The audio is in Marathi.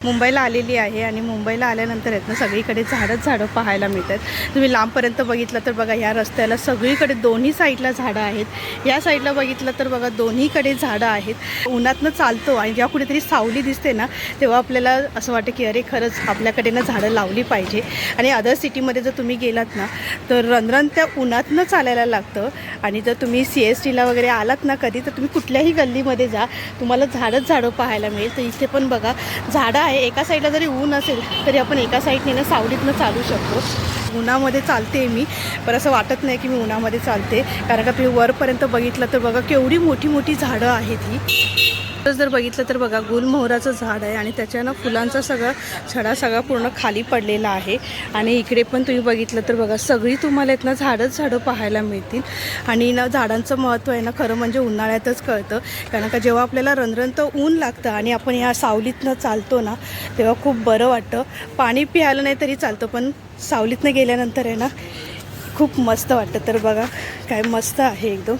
मुंबईला आलेली आहे आणि मुंबईला आल्यानंतर आहेत ना सगळीकडे झाडं पाहायला मिळतात। तुम्ही लांबपर्यंत बघितलं तर बघा या रस्त्याला सगळीकडे दोन्ही साईडला झाडं आहेत। या साईडला बघितलं तर बघा दोन्हीकडे झाडं आहेत। उन्हातनं चालतो आणि जेव्हा कुठेतरी सावली दिसते ना तेव्हा आपल्याला असं वाटतं की अरे खरंच आपल्याकडे ना झाडं लावली पाहिजे। आणि अदर सिटीमध्ये जर तुम्ही गेलात ना तर रणरण त्या उन्हातनं चालायला लागतं। आणि जर तुम्ही CSTला वगैरे आलात ना कधी तर तुम्ही कुठल्याही गल्लीमध्ये जा तुम्हाला झाडं पाहायला मिळेल। तर इथे पण बघा झाडं एका साईडला जरी ऊन असेल तरी आपण एका साईडने ना सावलीतनं चालू शकतो। उन्हामध्ये चालते मी पण असं वाटत नाही की मी उन्हामध्ये चालते, कारण का तुम्ही वरपर्यंत बघितलं तर बघा केवढी मोठी मोठी झाडं आहेत ही। जर बघितलं तर बघा गुलमोहराचं झाड आहे आणि त्याच्यानं फुलांचा छडा सगळा पूर्ण खाली पडलेला आहे। आणि इकडे पण तुम्ही बघितलं तर बघा सगळी तुम्हाला इथनं झाडं पाहायला मिळतील। आणि ना झाडांचं महत्त्व आहे ना खरं म्हणजे उन्हाळ्यातच कळतं, कारण का जेव्हा आपल्याला रणरणतं ऊन लागतं आणि आपण या सावलीतनं चालतो ना तेव्हा खूप बरं वाटतं। पाणी प्यायला नाही तरी चालतं पण सावलीतनं गेल्यानंतर आहे ना खूप मस्त वाटतं। तर बघा काय मस्त आहे एकदम।